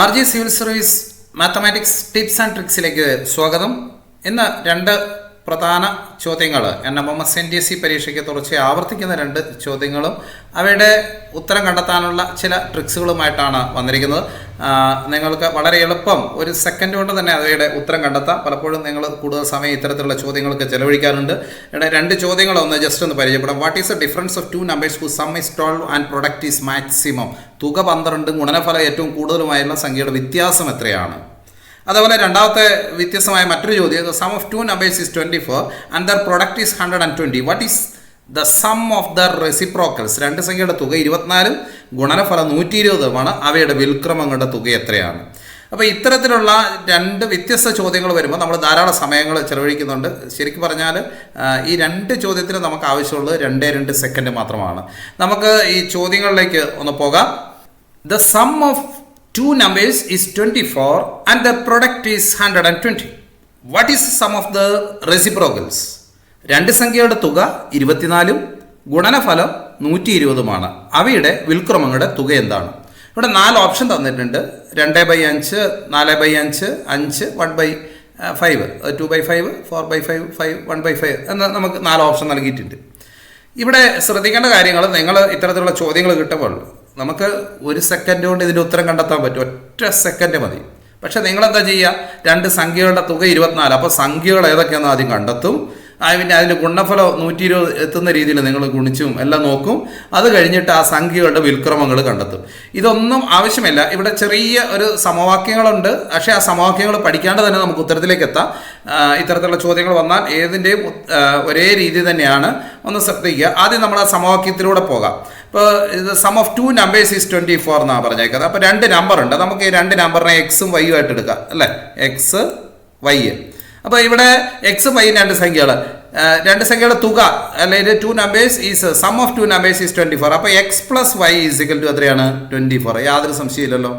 RG civil service mathematics tips and ട്രിക്സിലേക്ക് സ്വാഗതം. ഇന്ന് രണ്ട് പ്രധാന ചോദ്യങ്ങൾ NMMS NTSC പരീക്ഷയ്ക്ക് തുടർച്ചയായി ആവർത്തിക്കുന്ന രണ്ട് ചോദ്യങ്ങളും അവയുടെ ഉത്തരം കണ്ടെത്താനുള്ള ചില ട്രിക്സുകളുമായിട്ടാണ് വന്നിരിക്കുന്നത്. നിങ്ങൾക്ക് വളരെ എളുപ്പം ഒരു സെക്കൻഡ് കൊണ്ട് തന്നെ അവയുടെ ഉത്തരം കണ്ടെത്താം. പലപ്പോഴും നിങ്ങൾ കൂടുതൽ സമയം ഇത്തരത്തിലുള്ള ചോദ്യങ്ങൾക്ക് ചെലവഴിക്കാറുണ്ട്. ഇവിടെ രണ്ട് ചോദ്യങ്ങളൊന്ന് ജസ്റ്റ് ഒന്ന് പരിചയപ്പെടാം. What is the difference of two numbers who some is 12 and product is maximum? തുക 12 ഗുണനഫലം ഏറ്റവും കൂടുതലുമായുള്ള സംഖ്യയുടെ വ്യത്യാസം എത്രയാണ്? അതുപോലെ രണ്ടാമത്തെ വ്യത്യസ്തമായ മറ്റൊരു ചോദ്യം, sum of two numbers is 24 and their product is 120. What is the sum of their reciprocals? രണ്ട് സംഖ്യയുടെ തുക 24 ഗുണനഫലം 120 അവയുടെ വിൽക്രമങ്ങളുടെ തുക എത്രയാണ്? അപ്പോൾ ഇത്തരത്തിലുള്ള രണ്ട് വ്യത്യസ്ത ചോദ്യങ്ങൾ വരുമ്പോൾ നമ്മൾ ധാരാളം സമയങ്ങൾ ചെലവഴിക്കുന്നുണ്ട്. ശരിക്കും പറഞ്ഞാൽ ഈ രണ്ട് ചോദ്യത്തിന് നമുക്ക് ആവശ്യമുള്ളത് 2 സെക്കൻഡ് മാത്രമാണ്. നമുക്ക് ഈ ചോദ്യങ്ങളിലേക്ക് ഒന്ന് പോകാം. The sum of two numbers is 24 and the product is 120. What is the sum of the reciprocals? രണ്ട് സംഖ്യകളുടെ തുക 24 ഗുണനഫലം 120 അവയുടെ വിൽക്രമങ്ങളുടെ തുക എന്താണ്? ഇവിടെ 4 ഓപ്ഷൻ തന്നിട്ടുണ്ട്. 2/5, 4/5, 5, 1/5, 2/5, 4/5, 5, 1/5 എന്ന് നമുക്ക് 4 ഓപ്ഷൻ നൽകിയിട്ടുണ്ട്. ഇവിടെ ശ്രദ്ധിക്കേണ്ട കാര്യങ്ങൾ, നിങ്ങൾ ഇത്തരത്തിലുള്ള ചോദ്യങ്ങൾ കിട്ടുമ്പോൾ നമുക്ക് ഒരു സെക്കൻഡ് കൊണ്ട് ഇതിൻ്റെ ഉത്തരം കണ്ടെത്താൻ പറ്റും. ഒറ്റ സെക്കൻഡ് മതി. പക്ഷെ നിങ്ങളെന്താ ചെയ്യുക? രണ്ട് സംഖ്യകളുടെ തുക 24, അപ്പോൾ സംഖ്യകൾ ഏതൊക്കെയാണെന്ന് ആദ്യം കണ്ടെത്തും. പിന്നെ അതിൻ്റെ ഗുണഫലം 120 എത്തുന്ന രീതിയിൽ നിങ്ങൾ ഗുണിച്ചും എല്ലാം നോക്കും. അത് കഴിഞ്ഞിട്ട് ആ സംഖ്യകളുടെ വിൽക്രമങ്ങൾ കണ്ടെത്തും. ഇതൊന്നും ആവശ്യമില്ല. ഇവിടെ ചെറിയ ഒരു സമവാക്യങ്ങളുണ്ട്. പക്ഷേ ആ സമവാക്യങ്ങൾ പഠിക്കാണ്ട് തന്നെ നമുക്ക് ഉത്തരത്തിലേക്ക് എത്താം. ഇത്തരത്തിലുള്ള ചോദ്യങ്ങൾ വന്നാൽ ഏതിൻ്റെയും ഒരേ രീതി തന്നെയാണ്. ഒന്ന് ശ്രദ്ധിക്കുക. ആദ്യം നമ്മൾ ആ സമവാക്യത്തിലൂടെ പോകാം. ഇപ്പോൾ ഇത് sum of two numbers is 24 എന്നാണ് പറഞ്ഞേക്കുന്നത്. അപ്പോൾ രണ്ട് നമ്പർ ഉണ്ട്. നമുക്ക് ഈ രണ്ട് നമ്പറിനെ എക്സും വൈയും ആയിട്ട് എടുക്കാം, അല്ലേ? X Y. അപ്പോൾ ഇവിടെ എക്സും വൈയും രണ്ട് സംഖ്യകളുടെ തുക, അല്ലെങ്കിൽ two numbers is sum of two numbers is 24. അപ്പോൾ X plus Y is equal to എത്രയാണ്? 24. യാതൊരു സംശയമില്ലല്ലോ.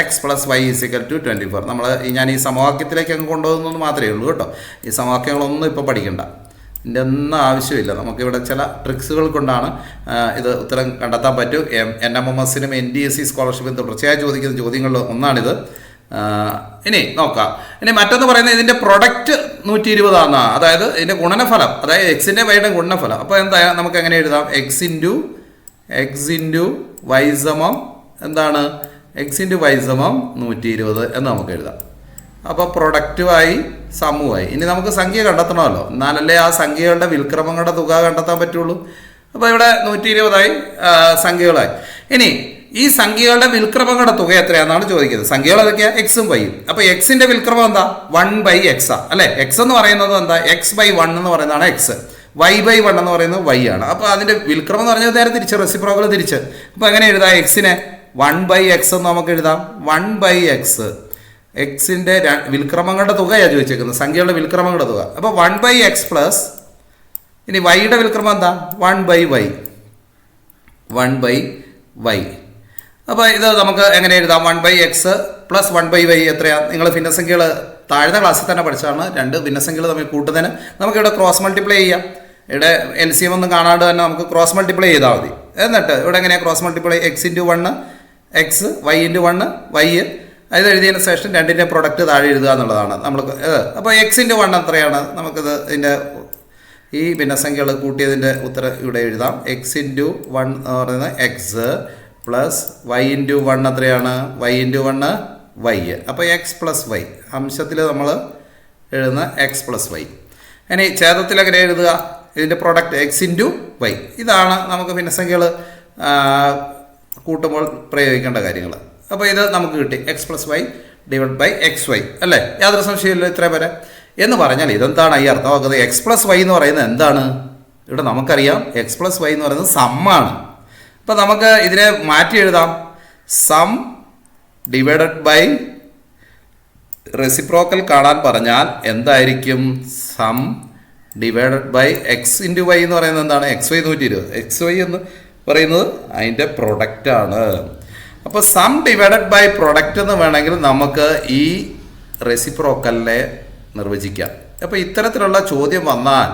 X plus Y is equal to 24. ഞാൻ ഈ സമവാക്യത്തിലേക്ക് അങ്ങ് കൊണ്ടുപോകുന്നത് മാത്രമേ ഉള്ളൂ കേട്ടോ. ഈ സമവാക്യങ്ങളൊന്നും ഇപ്പോൾ പഠിക്കണ്ട, ഇതിൻ്റെ ഒന്നും ആവശ്യമില്ല. നമുക്കിവിടെ ചില ട്രിക്സുകൾ കൊണ്ടാണ് ഇത് ഉത്തരം കണ്ടെത്താൻ പറ്റും. NMMSനും NTSC സ്കോളർഷിപ്പിനും തുടർച്ചയായി ചോദിക്കുന്ന ചോദ്യങ്ങളിൽ ഒന്നാണിത്. ഇനി നോക്കാം. ഇനി മറ്റൊന്ന് പറയുന്നത് ഇതിൻ്റെ പ്രൊഡക്റ്റ് 120 അതായത് ഇതിൻ്റെ ഗുണനഫലം, അതായത് എക്സിൻ്റെ വൈയുടെ ഗുണനഫലം. അപ്പോൾ എന്താ നമുക്ക് എങ്ങനെ എഴുതാം? എക്സ് ഇൻറ്റു വൈ സമം എന്താണ്? എക്സ് ഇൻറ്റു വൈ സമം 120 എന്ന് നമുക്ക് എഴുതാം. അപ്പോൾ പ്രൊഡക്റ്റുമായി സമ്മുമായി. ഇനി നമുക്ക് സംഖ്യ കണ്ടെത്തണമല്ലോ, എന്നാലല്ലേ ആ സംഖ്യകളുടെ വിൽക്രമങ്ങളുടെ തുക കണ്ടെത്താൻ പറ്റുള്ളൂ. അപ്പോൾ ഇവിടെ 120 സംഖ്യകളായി. ഇനി ഈ സംഖ്യകളുടെ വിൽക്രമങ്ങളുടെ തുക എത്രയാണെന്നാണ് ചോദിക്കുന്നത്. സംഖ്യകൾ ഏതൊക്കെയാണ്? എക്സും വൈയും. അപ്പോൾ എക്സിൻ്റെ വിൽക്രമം എന്താ? 1/x അല്ലേ? എക്സ് എന്ന് പറയുന്നത് എന്താ? x/1 എന്ന് പറയുന്നതാണ് എക്സ്. y/1 എന്ന് പറയുന്നത് വൈ ആണ്. അപ്പോൾ അതിൻ്റെ വിൽക്രമം എന്ന് പറഞ്ഞാൽ നേരെ തിരിച്ച്, റെസിപ്രോക്കൽ തിരിച്ച്. അപ്പോൾ എങ്ങനെ എഴുതാം? എക്സിനെ 1/x എന്ന് നമുക്ക് എഴുതാം. 1/x എക്സിൻ്റെ വിൽക്രമങ്ങളുടെ തുകയാണ് ചോദിച്ചേക്കുന്നത്, സംഖ്യകളുടെ വിൽക്രമങ്ങളുടെ തുക. അപ്പോൾ 1/x പ്ലസ്, ഇനി വൈയുടെ വിൽക്രമം എന്താ? 1/y. അപ്പോൾ ഇത് നമുക്ക് എങ്ങനെ എഴുതാം? 1/x പ്ലസ് 1/y എത്രയാണ്? നിങ്ങൾ ഭിന്നസംഖ്യകൾ താഴ്ന്ന ക്ലാസ്സിൽ തന്നെ പഠിച്ചാണ്. രണ്ട് ഭിന്നസംഖ്യകൾ തമ്മിൽ കൂട്ടുന്നതിന് നമുക്കിവിടെ ക്രോസ് മൾട്ടിപ്ലൈ ചെയ്യാം. ഇവിടെ LCM ഒന്നും കാണാണ്ട് തന്നെ നമുക്ക് ക്രോസ് മൾട്ടിപ്ലൈ ചെയ്താൽ മതി. എന്നിട്ട് ഇവിടെ എങ്ങനെയാണ് cross multiply? x into 1 x, y into 1 y. അത് എഴുതിയതിന് ശേഷം രണ്ടിൻ്റെ പ്രൊഡക്റ്റ് താഴെ എഴുതുക എന്നുള്ളതാണ് നമ്മൾക്ക്. അപ്പോൾ x ഇൻറ്റു 1 എത്രയാണ്? നമുക്കിത് ഇതിൻ്റെ ഈ ഭിന്നസംഖ്യകൾ കൂട്ടിയതിൻ്റെ ഉത്തരം ഇവിടെ എഴുതാം. x ഇൻറ്റു 1 എന്ന് പറയുന്നത് എക്സ് പ്ലസ് y ഇൻറ്റു 1 എത്രയാണ്? y into 1 y. അപ്പോൾ എക്സ് പ്ലസ് വൈ അംശത്തിൽ നമ്മൾ എഴുതുന്ന എക്സ് പ്ലസ് വൈ. ഇനി ഛേദത്തിൽ എങ്ങനെ എഴുതുക? ഇതിൻ്റെ പ്രൊഡക്റ്റ് x ഇൻറ്റു വൈ. ഇതാണ് നമുക്ക് ഭിന്നസംഖ്യകൾ കൂട്ടുമ്പോൾ പ്രയോഗിക്കേണ്ട കാര്യങ്ങൾ. അപ്പോൾ ഇത് നമുക്ക് കിട്ടി x plus y divide by x y അല്ലേ? യാതൊരു സംശയമില്ല ഇത്ര വരെ. എന്ന് പറഞ്ഞാൽ ഇതെന്താണ് ഈ അർത്ഥമാക്കുന്നത്? എക്സ് പ്ലസ് വൈ എന്ന് പറയുന്നത് എന്താണ്? ഇവിടെ നമുക്കറിയാം എക്സ് പ്ലസ് വൈ എന്ന് പറയുന്നത് സമ്മാണ്. അപ്പോൾ നമുക്ക് ഇതിനെ മാറ്റി എഴുതാം. സം ഡിവൈഡഡ് ബൈ റെസിപ്രോക്കൽ കാണാൻ പറഞ്ഞാൽ എന്തായിരിക്കും? Sum divided by x into y എന്ന് പറയുന്നത് എന്താണ്? X Y 120. എക്സ് വൈ എന്ന് പറയുന്നത് അതിൻ്റെ പ്രൊഡക്റ്റാണ്. അപ്പോൾ സം ഡിവൈഡഡ് ബൈ പ്രൊഡക്റ്റ് എന്ന് വേണമെങ്കിൽ നമുക്ക് ഈ റെസിപ്രോക്കലിനെ നിർവചിക്കാം. അപ്പോൾ ഇത്തരത്തിലുള്ള ചോദ്യം വന്നാൽ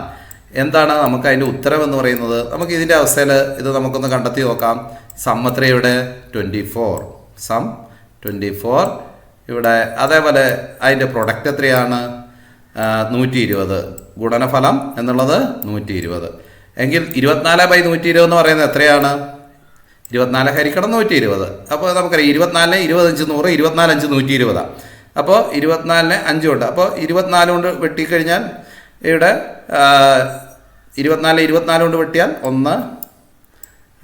എന്താണ് നമുക്ക് അതിൻ്റെ ഉത്തരം എന്ന് പറയുന്നത്? നമുക്ക് ഇതിൻ്റെ അവസ്ഥയിൽ ഇത് നമുക്കൊന്ന് കണ്ടെത്തി നോക്കാം. സം എത്രയുടെ 24, സം 24. ഇവിടെ അതേപോലെ അതിൻ്റെ പ്രൊഡക്റ്റ് എത്രയാണ്? 120. ഗുണനഫലം എന്നുള്ളത് 120. എങ്കിൽ 24/120 എന്ന് പറയുന്നത് എത്രയാണ്? 24 ഹരിക്കണം 120. അപ്പോൾ നമുക്കറിയാം 24 25 100, 24 5 120. അപ്പോൾ 24 5 ഉണ്ട്. അപ്പോൾ 24 കൊണ്ട് വെട്ടിക്കഴിഞ്ഞാൽ ഇവിടെ 24 കൊണ്ട് വെട്ടിയാൽ 1,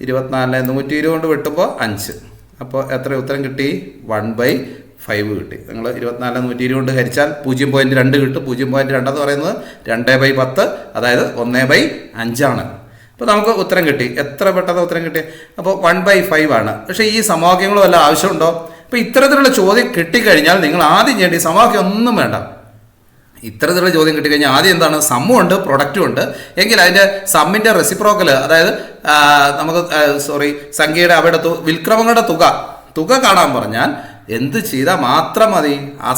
24 120 കൊണ്ട് വെട്ടുമ്പോൾ 5. അപ്പോൾ എത്ര ഉത്തരം കിട്ടി? 1/5 കിട്ടി. നിങ്ങൾ 24 120 കൊണ്ട് ഹരിച്ചാൽ 0.2 കിട്ടും. 0.2 എന്ന് പറയുന്നത് 2/10, അതായത് 1/5 ആണ്. അപ്പോൾ നമുക്ക് ഉത്തരം കിട്ടി. എത്ര പെട്ടെന്ന് ഉത്തരം കിട്ടി? അപ്പോൾ 1/5 ആണ്. പക്ഷേ ഈ സമവാക്യങ്ങൾ വല്ല ആവശ്യമുണ്ടോ? അപ്പോൾ ഇത്തരത്തിലുള്ള ചോദ്യം കിട്ടിക്കഴിഞ്ഞാൽ നിങ്ങൾ ആദ്യം ചെയ്യേണ്ടി സമവാക്യം ഒന്നും വേണ്ട. ഇത്തരത്തിലുള്ള ചോദ്യം കിട്ടിക്കഴിഞ്ഞാൽ ആദ്യം എന്താണ്? സമ്മും ഉണ്ട്, പ്രൊഡക്റ്റും ഉണ്ട്. എങ്കിൽ അതിൻ്റെ സമ്മിൻ്റെ റെസിപ്രോക്കൽ, അതായത് നമുക്ക് സംഖ്യയുടെ അവിടെ വിൽക്രമങ്ങളുടെ തുക കാണാൻ പറഞ്ഞാൽ എന്ത് ചെയ്താൽ മാത്രം മതി? ആ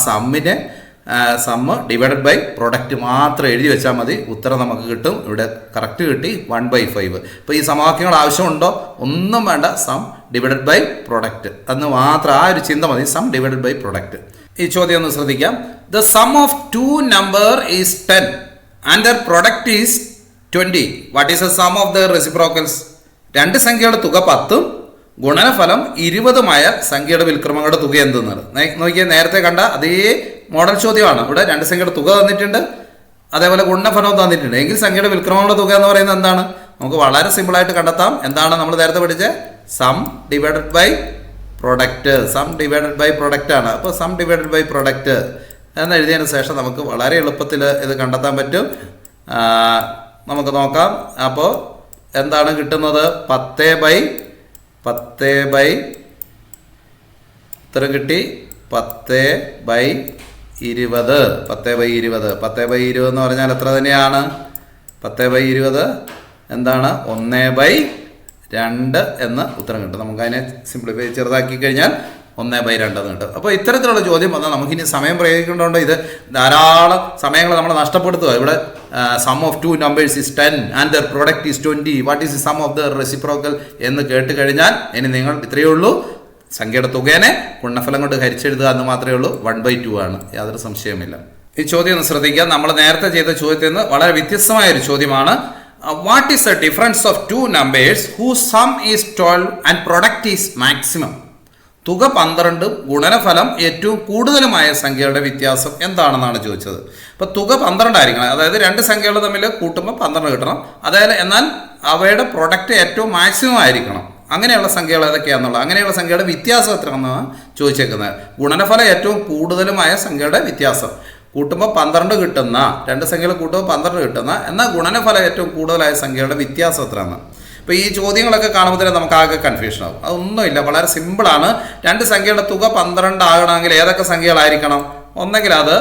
സമ്മ് ഡിവൈഡഡ് ബൈ പ്രൊഡക്റ്റ് മാത്രം എഴുതി വെച്ചാൽ മതി. ഉത്തരം നമുക്ക് കിട്ടും. ഇവിടെ കറക്റ്റ് കിട്ടി 1/5. ഇപ്പോൾ ഈ സമവാക്യങ്ങൾ ആവശ്യമുണ്ടോ? ഒന്നും വേണ്ട. സം ഡിവൈഡഡ് ബൈ പ്രൊഡക്റ്റ് എന്ന് മാത്രം ആ ഒരു ചിന്ത മതി. Sum divided by product. ഈ ചോദ്യം ഒന്ന് ശ്രദ്ധിക്കാം. The sum of 2 number is 10 and their product is 20. What is the sum of the reciprocals? രണ്ട് സംഖ്യയുടെ തുക 10ഉം ഗുണനഫലം 20ഉമായ സംഖ്യയുടെ വിൽക്രമങ്ങളുടെ തുക എന്തെന്നാണ്. നോക്കിയാൽ നേരത്തെ കണ്ട അതേ മോഡൽ ചോദ്യമാണ്. ഇവിടെ രണ്ട് സംഖ്യയുടെ തുക തന്നിട്ടുണ്ട്, അതേപോലെ ഗുണനഫലവും തന്നിട്ടുണ്ട്. എങ്കിൽ സംഖ്യയുടെ വിൽക്രമങ്ങളുടെ തുക എന്ന് പറയുന്നത് എന്താണ്? നമുക്ക് വളരെ സിമ്പിളായിട്ട് കണ്ടെത്താം. എന്താണ് നമ്മൾ നേരത്തെ പഠിച്ച sum divided by product. Sum divided by product ആണ്. അപ്പോൾ സം ഡിവൈഡഡ് ബൈ പ്രൊഡക്റ്റ് എന്ന് എഴുതിയതിന് ശേഷം നമുക്ക് വളരെ എളുപ്പത്തിൽ ഇത് കണ്ടെത്താൻ പറ്റും. നമുക്ക് നോക്കാം. അപ്പോൾ എന്താണ് കിട്ടുന്നത്? 10/10 ഇത്ര കിട്ടി. 10/20. 10/20 എന്ന് പറഞ്ഞാൽ എത്ര തന്നെയാണ്? 10/20 എന്താണ്? 1/2 എന്ന് ഉത്തരം കിട്ടും. നമുക്കതിനെ സിംപ്ലിഫൈ ചെറുതാക്കി കഴിഞ്ഞാൽ 1/2 എന്ന് കിട്ടും. അപ്പോൾ ഇത്തരത്തിലുള്ള ചോദ്യം വന്നാൽ നമുക്കിനി സമയം പ്രയോഗിക്കേണ്ടതുകൊണ്ട് ഇത് ധാരാളം സമയങ്ങൾ നമ്മൾ നഷ്ടപ്പെടുത്തുക. ഇവിടെ sum of 2 numbers is 10 and their product is 20. What is the sum of the reciprocal എന്ന് കേട്ട് കഴിഞ്ഞാൽ ഇനി നിങ്ങൾ ഇത്രയേ ഉള്ളൂ. സംഖ്യയുടെ തുകേനെ ഗുണനഫലം കൊണ്ട് ഹരിച്ചെഴുതുക എന്ന് മാത്രമേ ഉള്ളൂ. 1/2 ആണ്. യാതൊരു സംശയമില്ല. ഈ ചോദ്യം ഒന്ന് ശ്രദ്ധിക്കുക. നമ്മൾ നേരത്തെ ചെയ്ത ചോദ്യത്തിൽ നിന്ന് വളരെ വ്യത്യസ്തമായ ഒരു ചോദ്യമാണ്. What is the difference of 2 numbers whose sum is 12 and product is maximum? തുക 12 ഗുണനഫലം ഏറ്റവും കൂടുതലുമായ സംഖ്യകളുടെ വ്യത്യാസം എന്താണെന്നാണ് ചോദിച്ചത്. അപ്പോൾ തുക 12 ആയിരിക്കണം. അതായത് രണ്ട് സംഖ്യകൾ തമ്മിൽ കൂട്ടുമ്പോൾ 12 കിട്ടണം. അതായത് എന്നാൽ അവയുടെ പ്രൊഡക്റ്റ് ഏറ്റവും മാക്സിമം ആയിരിക്കണം. അങ്ങനെയുള്ള സംഖ്യകൾ ഏതൊക്കെയാണെന്നുള്ളത്, അങ്ങനെയുള്ള സംഖ്യയുടെ വ്യത്യാസം എത്രയാണെന്നാണ് ചോദിച്ചേക്കുന്നത്. ഗുണനഫലം ഏറ്റവും കൂടുതലുമായ സംഖ്യയുടെ വ്യത്യാസം കൂട്ടുമ്പോൾ 12 കിട്ടുന്ന, രണ്ട് സംഖ്യകൾ കൂട്ടുമ്പോൾ 12 കിട്ടുന്ന, എന്നാൽ ഗുണനഫലം ഏറ്റവും കൂടുതലായ സംഖ്യയുടെ വ്യത്യാസം എത്രയാണ്? അപ്പോൾ ഈ ചോദ്യങ്ങളൊക്കെ കാണുമ്പോൾ തന്നെ നമുക്ക് ആകെ കൺഫ്യൂഷൻ ആവും. അതൊന്നുമില്ല, വളരെ സിമ്പിളാണ്. രണ്ട് സംഖ്യയുടെ തുക 12 ആകണമെങ്കിൽ ഏതൊക്കെ സംഖ്യകളായിരിക്കണം? ഒന്നെങ്കിൽ അത്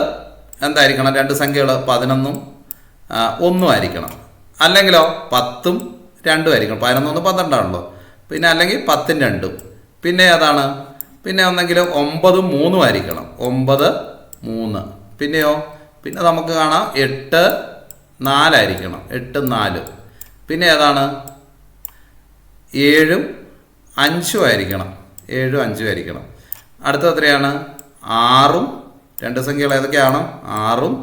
എന്തായിരിക്കണം? രണ്ട് സംഖ്യകൾ 11ഉം 1 ആയിരിക്കണം. അല്ലെങ്കിലോ 10ഉം 2 ആയിരിക്കണം. 11 1 12 ആണല്ലോ. പിന്നെ അല്ലെങ്കിൽ 10ഉം 2. പിന്നെ ഏതാണ്? പിന്നെ ഒന്നെങ്കിൽ 9ഉം 3 ആയിരിക്കണം. 9 3. പിന്നെയോ പിന്നെ നമുക്ക് കാണാം 8 4 ആയിരിക്കണം. 8 4. പിന്നെ ഏതാണ്? 7ഉം 5ഉം ആയിരിക്കണം. 7ഉം 5ഉം ആയിരിക്കണം. അടുത്തത് എത്രയാണ്? 6ഉം, രണ്ട് സംഖ്യകൾ ഏതൊക്കെയാണ്? 6ഉം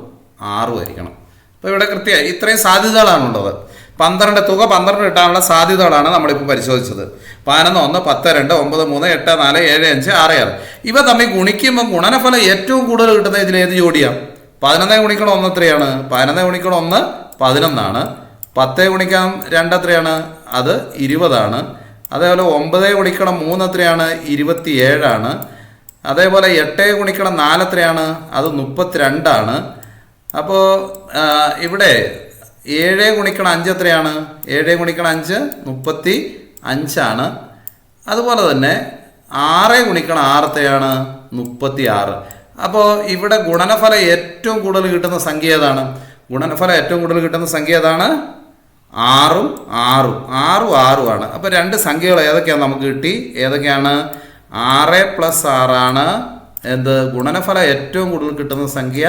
6ഉം ആയിരിക്കണം. അപ്പോൾ ഇവിടെ കൃത്യമായി ഇത്രയും സാധ്യതകളാണുള്ളത്. 12 തുക 12 കിട്ടാനുള്ള സാധ്യതകളാണ് നമ്മളിപ്പോൾ പരിശോധിച്ചത്. 11 1 10 2 9 3 8 4 7 5 6 6. ഇവ തമ്മിൽ ഗുണിക്കുമ്പോൾ ഗുണനഫലം ഏറ്റവും കൂടുതൽ കിട്ടുന്ന ഇതിൽ ഏത് ജോഡിയാണ്? 11 ഗുണിക്കണം 1 എത്രയാണ്? 11 ഗുണിക്കണം 1 11 ആണ്. 10 ഗുണിക്കാം 2 എത്രയാണ്? അത് 20 ആണ്. അതേപോലെ 9 ഗുണിക്കണം 3 എത്രയാണ്? 27 ആണ്. അതേപോലെ 8 ഗുണിക്കണം 4 എത്രയാണ്? അത് 32 ആണ്. അപ്പോൾ ഇവിടെ 7 ഗുണിക്കണം 5 എത്രയാണ്? 7 ഗുണിക്കണം 5 35 ആണ്. അതുപോലെ തന്നെ 6 ഗുണിക്കണം 6 എത്രയാണ്? 36. അപ്പോൾ ഇവിടെ ഗുണനഫലം ഏറ്റവും കൂടുതൽ കിട്ടുന്ന സംഖ്യ ഏതാണ്? ഗുണനഫലം ഏറ്റവും കൂടുതൽ കിട്ടുന്ന സംഖ്യ ഏതാണ്? 6ഉം 6ഉം 6ഉം 6ഉം ആണ്. അപ്പോൾ രണ്ട് സംഖ്യകൾ ഏതൊക്കെയാണ് നമുക്ക് കിട്ടി? ഏതൊക്കെയാണ്? 6 + 6 ആണ്. എന്ത് ഗുണനഫലം ഏറ്റവും കൂടുതൽ കിട്ടുന്ന സംഖ്യ?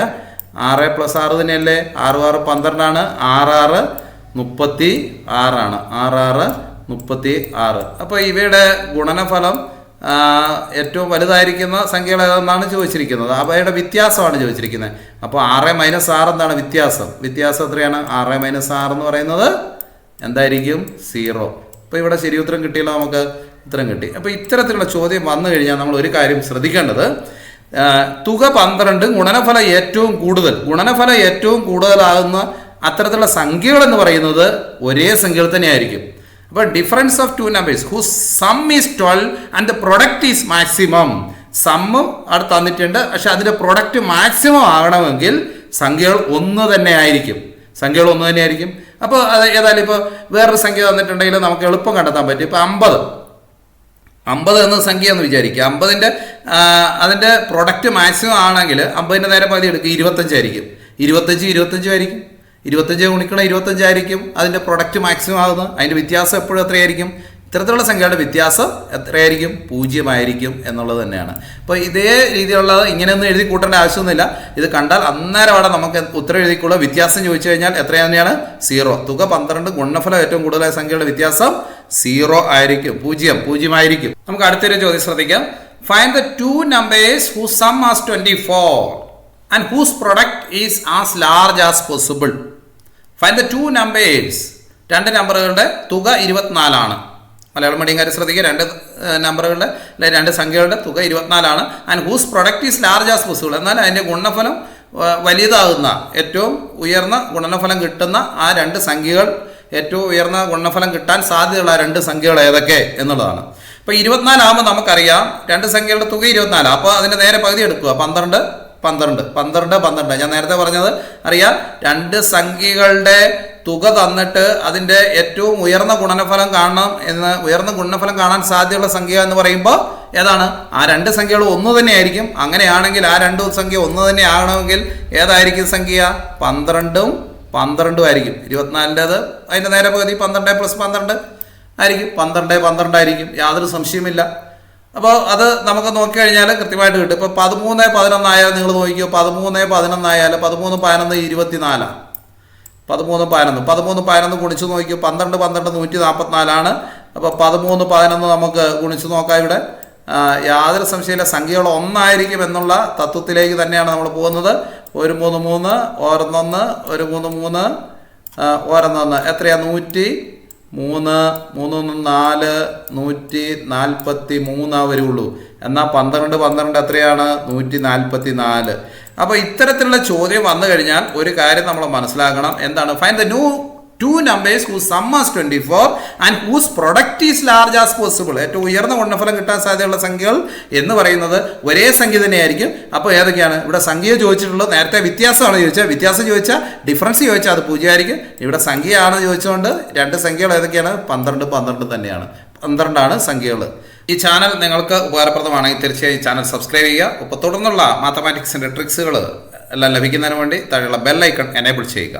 6 + 6 തന്നെയല്ലേ? 6 6 12 ആണ്. 6 6 36 ആണ്. 6 6 36. അപ്പോൾ ഇവയുടെ ഗുണനഫലം ഏറ്റവും വലുതായിരിക്കുന്ന സംഖ്യകൾ ഏതെന്നാണ് ചോദിച്ചിരിക്കുന്നത്. അവയുടെ വ്യത്യാസമാണ് ചോദിച്ചിരിക്കുന്നത്. അപ്പോൾ 6 - 6 എന്താണ് വ്യത്യാസം? വ്യത്യാസം എത്രയാണ്? 6 - 6 എന്ന് പറയുന്നത് എന്തായിരിക്കും? 0. അപ്പോൾ ഇവിടെ ശരി ഉത്തരം കിട്ടിയല്ലോ, നമുക്ക് ഉത്തരം കിട്ടി. അപ്പോൾ ഇത്തരത്തിലുള്ള ചോദ്യം വന്നു കഴിഞ്ഞാൽ നമ്മൾ ഒരു കാര്യം ശ്രദ്ധിക്കേണ്ടത്, തുക 12, ഗുണനഫലം ഏറ്റവും കൂടുതലാകുന്ന അത്തരത്തിലുള്ള സംഖ്യകൾ എന്ന് പറയുന്നത് ഒരേ സംഖ്യകൾ തന്നെയായിരിക്കും. അപ്പോൾ difference of two numbers whose sum is 12 and the product is maximum. സമ്മും അവിടെ തന്നിട്ടുണ്ട്, പക്ഷെ അതിൻ്റെ പ്രൊഡക്റ്റ് മാക്സിമം ആകണമെങ്കിൽ സംഖ്യകൾ ഒന്ന് തന്നെ ആയിരിക്കും. അപ്പോൾ അത് ഏതായാലും ഇപ്പോൾ വേറൊരു സംഖ്യ തന്നിട്ടുണ്ടെങ്കിൽ നമുക്ക് എളുപ്പം കണ്ടെത്താൻ പറ്റും. ഇപ്പോൾ 50 എന്ന സംഖ്യ എന്ന് വിചാരിക്കുക. 50ൻ്റെ അതിൻ്റെ പ്രൊഡക്റ്റ് മാക്സിമം ആണെങ്കിൽ 50ൻ്റെ നേരെ പകുതി എടുക്കുക, 25 ആയിരിക്കും. 25 ആയിരിക്കും. 25 ഗുണിക്കണം 25 ആയിരിക്കും അതിൻ്റെ പ്രൊഡക്റ്റ് മാക്സിമം ആകുന്നത്. അതിൻ്റെ വ്യത്യാസം എപ്പോഴും എത്രയായിരിക്കും? ഇത്തരത്തിലുള്ള സംഖ്യയുടെ വ്യത്യാസം എത്രയായിരിക്കും? 0 ആയിരിക്കും എന്നുള്ളത് തന്നെയാണ്. അപ്പോൾ ഇതേ രീതിയിലുള്ളത് ഇങ്ങനെയൊന്നും എഴുതി കൂട്ടേണ്ട ആവശ്യമൊന്നുമില്ല. ഇത് കണ്ടാൽ അന്നേരമാണ് നമുക്ക് ഉത്തരം എഴുതിക്കുള്ള. വ്യത്യാസം ചോദിച്ചു കഴിഞ്ഞാൽ എത്ര തന്നെയാണ്? 0. തുക 12, ഗുണനഫലം ഏറ്റവും കൂടുതലായ സംഖ്യയുടെ വ്യത്യാസം 0 ആയിരിക്കും. 0 ആയിരിക്കും. നമുക്ക് അടുത്തൊരു ചോദ്യം ശ്രദ്ധിക്കാം. Find the 2 numbers whose sum is 24 and whose product is as large as possible. Find the 2 numbers. 2 നമ്പറുകളുടെ തുക 24 ആണ്. മലയാളം മീഡിയംകാർ ശ്രദ്ധിക്കുക. 2 നമ്പറുകളുടെ 2 സംഖ്യകളുടെ തുക 24 ആണ്. And whose product is large as possible. എന്നാൽ അതിൻ്റെ ഗുണനഫലം വലിയതാകുന്ന, ഏറ്റവും ഉയർന്ന ഗുണനഫലം കിട്ടുന്ന ആ 2 സംഖ്യകൾ, ഏറ്റവും ഉയർന്ന ഗുണനഫലം കിട്ടാൻ സാധ്യതയുള്ള 2 സംഖ്യകൾ ഏതൊക്കെ എന്നുള്ളതാണ്. ഇപ്പോൾ 24 ആകുമ്പോൾ നമുക്കറിയാം 2 സംഖ്യകളുടെ തുക 24. അപ്പോൾ അതിൻ്റെ നേരെ പകുതി എടുക്കുക, 12. ഞാൻ നേരത്തെ പറഞ്ഞത് അറിയാം. 2 സംഖ്യകളുടെ തുക തന്നിട്ട് അതിൻ്റെ ഏറ്റവും ഉയർന്ന ഗുണനഫലം കാണാൻ സാധ്യതയുള്ള സംഖ്യ എന്ന് പറയുമ്പോൾ ഏതാണ്? ആ 2 സംഖ്യകൾ ഒന്ന് തന്നെയായിരിക്കും. അങ്ങനെയാണെങ്കിൽ ആ 2 സംഖ്യ ഒന്ന് തന്നെ ആകണമെങ്കിൽ ഏതായിരിക്കും സംഖ്യ? 12 ആയിരിക്കും. 24ൻ്റെത് അതിൻ്റെ നേരെ പകുതി 12 + 12 ആയിരിക്കും. 12 ആയിരിക്കും, യാതൊരു സംശയമില്ല. അപ്പോൾ അത് നമുക്ക് നോക്കിക്കഴിഞ്ഞാൽ കൃത്യമായിട്ട് കിട്ടും. ഇപ്പോൾ 13, 11 ആയാൽ നിങ്ങൾ നോക്കിക്കോ. 13, 11 ആയാൽ 13, 11 24. 13, 11 ഗുണിച്ച് നോക്കിയോ. 12, 144. അപ്പോൾ 13, 11 നമുക്ക് ഗുണിച്ച് നോക്കാം. ഇവിടെ യാതൊരു സംശയമില്ല, സംഖ്യകൾ ഒന്നായിരിക്കും എന്നുള്ള തത്വത്തിലേക്ക് തന്നെയാണ് നമ്മൾ പോകുന്നത്. 1 3 3 1 1 1 3 1 എത്രയാ? 103 3 4 143 വരുള്ളൂ. എന്നാൽ 12 എത്രയാണ്? 144. അപ്പോൾ ഇത്തരത്തിലുള്ള ചോദ്യം വന്നു കഴിഞ്ഞാൽ ഒരു കാര്യം നമ്മൾ മനസ്സിലാക്കണം. എന്താണ്? Find the 2 numbers whose sum is 24 and whose product is large as possible. ഏറ്റവും ഉയർന്ന ഗുണനഫലം കിട്ടാൻ സാധ്യതയുള്ള സംഖ്യകൾ എന്ന് പറയുന്നത് ഒരേ സംഖ്യ തന്നെയായിരിക്കും. അപ്പോൾ ഏതൊക്കെയാണ്? ഇവിടെ സംഖ്യ ചോദിച്ചിട്ടുള്ളത്. നേരത്തെ വ്യത്യാസമാണ് ചോദിച്ചത്. വ്യത്യാസം ചോദിച്ചാൽ, ഡിഫറൻസ് ചോദിച്ചാൽ അത് 0 ആയിരിക്കും. ഇവിടെ സംഖ്യയാണ് ചോദിച്ചുകൊണ്ട് 2 സംഖ്യകൾ ഏതൊക്കെയാണ്? 12 തന്നെയാണ്. 12 സംഖ്യകൾ. ഈ ചാനൽ നിങ്ങൾക്ക് ഉപകാരപ്രദമാണെങ്കിൽ തീർച്ചയായും ചാനൽ സബ്സ്ക്രൈബ് ചെയ്യുക. അപ്പോൾ തുടർന്നുള്ള മാത്തമാറ്റിക്സിൻ്റെ ട്രിക്സുകൾ എല്ലാം ലഭിക്കുന്നതിന് വേണ്ടി താഴെയുള്ള ബെൽ ഐക്കൺ എനേബിൾ ചെയ്യുക.